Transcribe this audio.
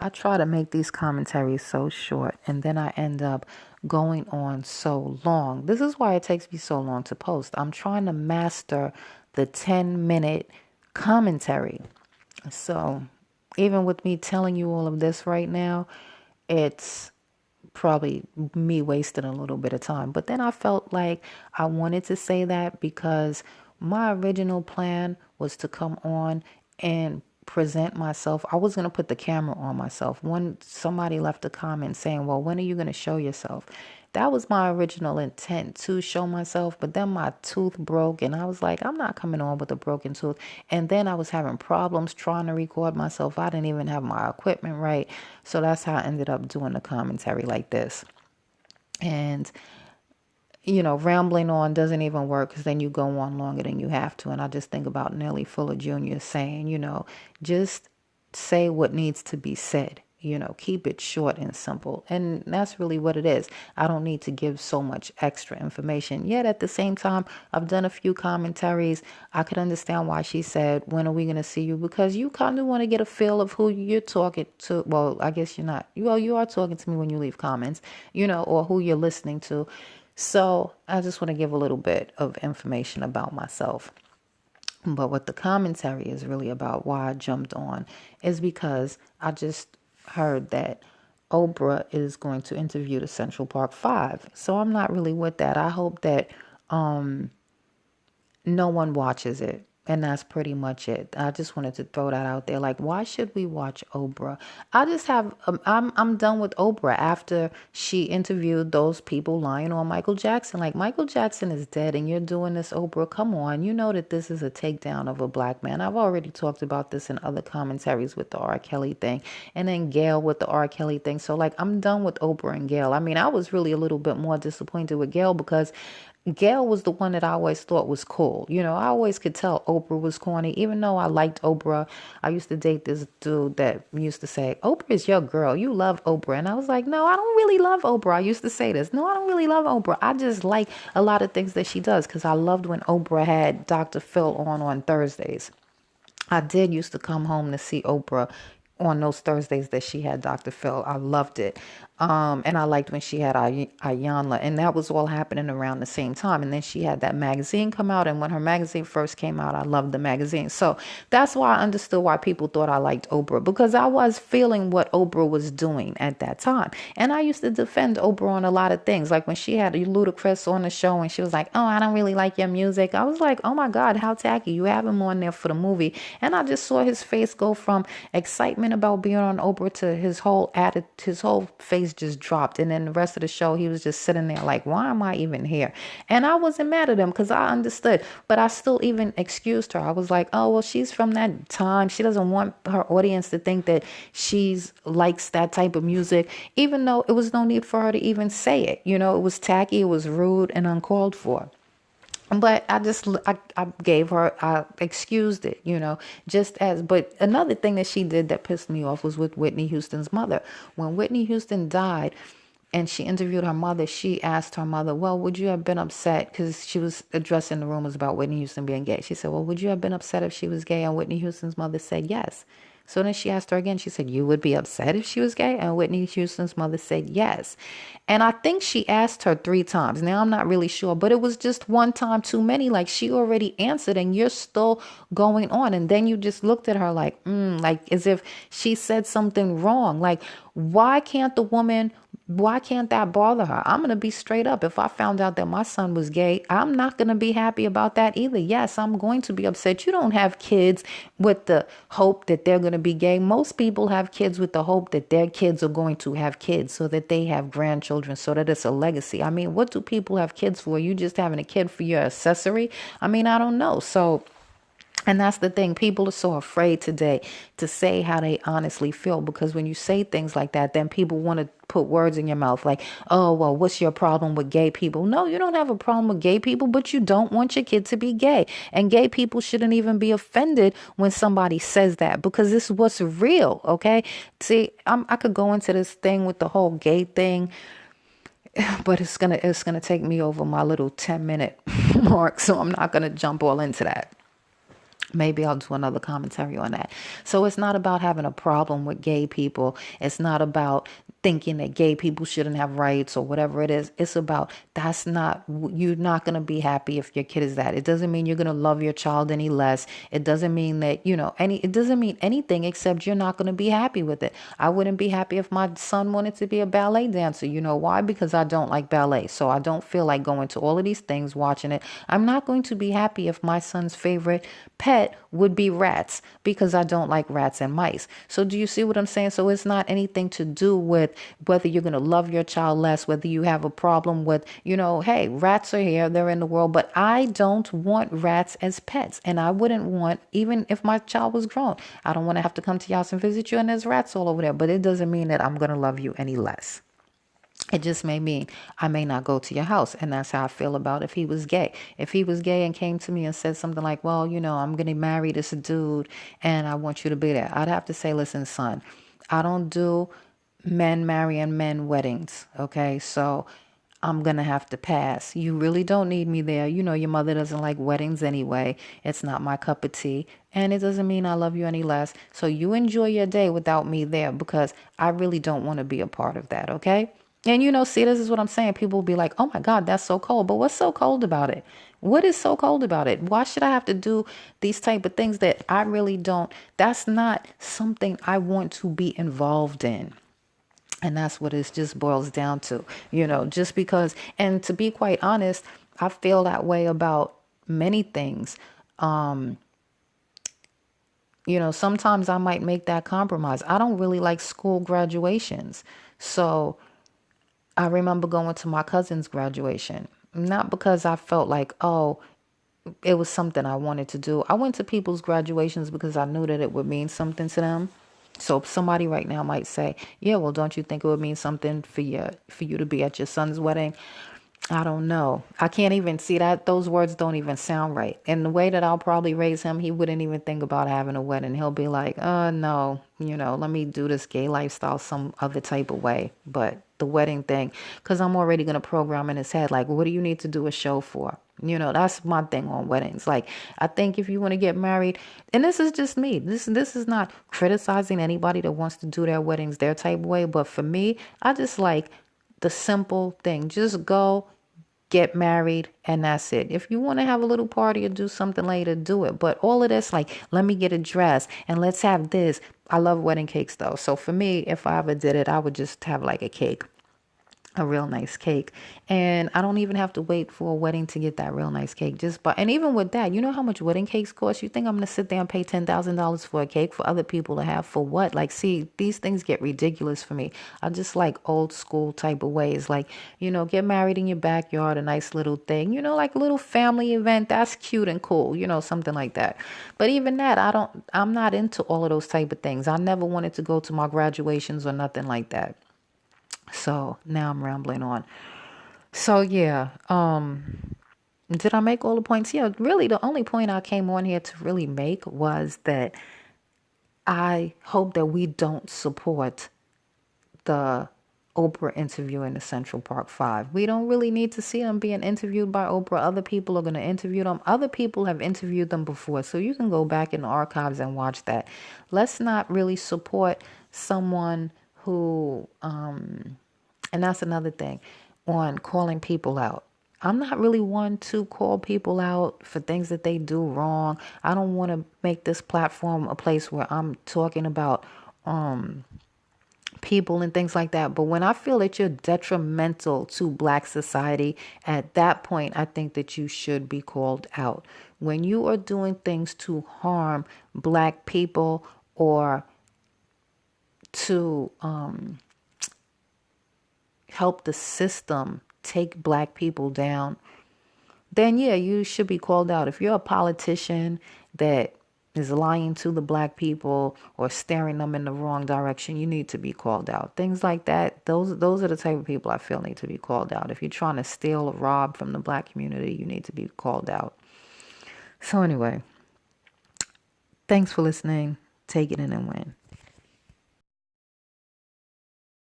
I try to make these commentaries so short, and then I end up going on so long. This is why it takes me so long to post. I'm trying to master the 10-minute commentary. So even with me telling you all of this right now, it's probably me wasting a little bit of time. But then I felt like I wanted to say that because my original plan was to come on and present myself. I was going to put the camera on myself. When somebody left a comment saying, well, when are you going to show yourself? That was my original intent, to show myself, but then my tooth broke and I was like, I'm not coming on with a broken tooth. And then I was having problems trying to record myself. I didn't even have my equipment right. So that's how I ended up doing the commentary like this. And rambling on doesn't even work because then you go on longer than you have to. And I just think about Nelly Fuller Jr. saying, just say what needs to be said. Keep it short and simple. And that's really what it is. I don't need to give so much extra information. Yet at the same time, I've done a few commentaries. I could understand why she said, when are we going to see you? Because you kind of want to get a feel of who you're talking to. Well, I guess you're not. Well, you are talking to me when you leave comments, or who you're listening to. So I just want to give a little bit of information about myself. But what the commentary is really about, why I jumped on, is because I just heard that Oprah is going to interview the Central Park Five. So I'm not really with that. I hope that no one watches it. And that's pretty much it. I just wanted to throw that out there. Like, why should we watch Oprah? I'm done with Oprah after she interviewed those people lying on Michael Jackson. Like, Michael Jackson is dead and you're doing this, Oprah. Come on. You know that this is a takedown of a black man. I've already talked about this in other commentaries with the R. Kelly thing. And then Gail with the R. Kelly thing. So, like, I'm done with Oprah and Gail. I mean, I was really a little bit more disappointed with Gail because Gail was the one that I always thought was cool. I always could tell Oprah was corny. Even though I liked Oprah, I used to date this dude that used to say, Oprah is your girl. You love Oprah. And I was like, no, I don't really love Oprah. I used to say this. No, I don't really love Oprah. I just like a lot of things that she does because I loved when Oprah had Dr. Phil on Thursdays. I did used to come home to see Oprah on those Thursdays that she had Dr. Phil. I loved it. And I liked when she had Ayanla, and that was all happening around the same time. And then she had that magazine come out, and when her magazine first came out, I loved the magazine. So that's why I understood why people thought I liked Oprah, because I was feeling what Oprah was doing at that time. And I used to defend Oprah on a lot of things, like when she had Ludacris on the show and she was like, oh, I don't really like your music. I was like, oh my God, how tacky. You have him on there for the movie. And I just saw his face go from excitement about being on Oprah to his whole face just dropped. And then the rest of the show, he was just sitting there like, why am I even here? And I wasn't mad at him because I understood, but I still even excused her. I was like, oh, well, she's from that time. She doesn't want her audience to think that she's likes that type of music, even though it was no need for her to even say it. It was tacky, it was rude and uncalled for. But I gave her, I excused it, but another thing that she did that pissed me off was with Whitney Houston's mother. When Whitney Houston died and she interviewed her mother, she asked her mother, well, would you have been upset? Because she was addressing the rumors about Whitney Houston being gay. She said, well, would you have been upset if she was gay? And Whitney Houston's mother said yes. So then she asked her again. She said, you would be upset if she was gay? And Whitney Houston's mother said yes. And I think she asked her 3 times. Now, I'm not really sure, but it was just one time too many. Like, she already answered and you're still going on. And then you just looked at her like, like as if she said something wrong. Like, why can't that bother her? I'm going to be straight up. If I found out that my son was gay, I'm not going to be happy about that either. Yes, I'm going to be upset. You don't have kids with the hope that they're going to be gay. Most people have kids with the hope that their kids are going to have kids so that they have grandchildren, so that it's a legacy. I mean, what do people have kids for? You just having a kid for your accessory? I mean, I don't know. And that's the thing. People are so afraid today to say how they honestly feel, because when you say things like that, then people want to put words in your mouth like, oh, well, what's your problem with gay people? No, you don't have a problem with gay people, but you don't want your kid to be gay. And gay people shouldn't even be offended when somebody says that, because this is what's real. Okay. See, I could go into this thing with the whole gay thing, but it's gonna take me over my little 10-minute mark. So I'm not going to jump all into that. Maybe I'll do another commentary on that. So it's not about having a problem with gay people. It's not about thinking that gay people shouldn't have rights or whatever it is. It's about you're not going to be happy if your kid is that. It doesn't mean you're going to love your child any less. It doesn't mean that, it doesn't mean anything except you're not going to be happy with it. I wouldn't be happy if my son wanted to be a ballet dancer. You know why? Because I don't like ballet. So I don't feel like going to all of these things, watching it. I'm not going to be happy if my son's favorite pet would be rats because I don't like rats and mice. So do you see what I'm saying? So it's not anything to do with whether you're going to love your child less, whether you have a problem with, hey, rats are here, they're in the world, but I don't want rats as pets. And I wouldn't want, even if my child was grown, I don't want to have to come to your house and visit you and there's rats all over there. But it doesn't mean that I'm going to love you any less. It just may mean I may not go to your house. And that's how I feel about if he was gay. If he was gay and came to me and said something like, well, I'm going to marry this dude and I want you to be there, I'd have to say, listen, son, I don't do men marrying men weddings. Okay. So I'm going to have to pass. You really don't need me there. Your mother doesn't like weddings anyway. It's not my cup of tea. And it doesn't mean I love you any less. So you enjoy your day without me there because I really don't want to be a part of that. Okay. And see, this is what I'm saying. People will be like, oh my God, that's so cold. But what's so cold about it? What is so cold about it? Why should I have to do these type of things that I really don't? That's not something I want to be involved in. And that's what it just boils down to, just because. And to be quite honest, I feel that way about many things. Sometimes I might make that compromise. I don't really like school graduations. So I remember going to my cousin's graduation, not because I felt like, oh, it was something I wanted to do. I went to people's graduations because I knew that it would mean something to them. So somebody right now might say, yeah, well, don't you think it would mean something for you to be at your son's wedding? I don't know. I can't even see that. Those words don't even sound right. And the way that I'll probably raise him, he wouldn't even think about having a wedding. He'll be like, no, let me do this gay lifestyle some other type of way. But the wedding thing, because I'm already going to program in his head, like, what do you need to do a show for? That's my thing on weddings. Like, I think if you want to get married, and this is just me, this is not criticizing anybody that wants to do their weddings their type of way. But for me, I just like the simple thing. Just go, get married, and that's it. If you want to have a little party or do something later, do it. But all of this, like, let me get a dress and let's have this. I love wedding cakes though. So for me, if I ever did it, I would just have like a cake. A real nice cake. And I don't even have to wait for a wedding to get that real nice cake. And even with that, you know how much wedding cakes cost? You think I'm going to sit there and pay $10,000 for a cake for other people to have for what? Like, see, these things get ridiculous for me. I just like old school type of ways. Like, get married in your backyard, a nice little thing, like a little family event. That's cute and cool, something like that. But even that, I'm not into all of those type of things. I never wanted to go to my graduations or nothing like that. So now I'm rambling on. So yeah, did I make all the points? Yeah, really the only point I came on here to really make was that I hope that we don't support the Oprah interview in the Central Park 5. We don't really need to see them being interviewed by Oprah. Other people are going to interview them. Other people have interviewed them before. So you can go back in the archives and watch that. Let's not really support someone who, and that's another thing, on calling people out. I'm not really one to call people out for things that they do wrong. I don't want to make this platform a place where I'm talking about people and things like that. But when I feel that you're detrimental to Black society, at that point, I think that you should be called out. When you are doing things to harm Black people or to help the system take Black people down, then yeah, you should be called out. If you're a politician that is lying to the Black people or steering them in the wrong direction, you need to be called out. Things like that, those are the type of people I feel need to be called out. If you're trying to steal or rob from the Black community, you need to be called out. So anyway, thanks for listening. Take it in and win.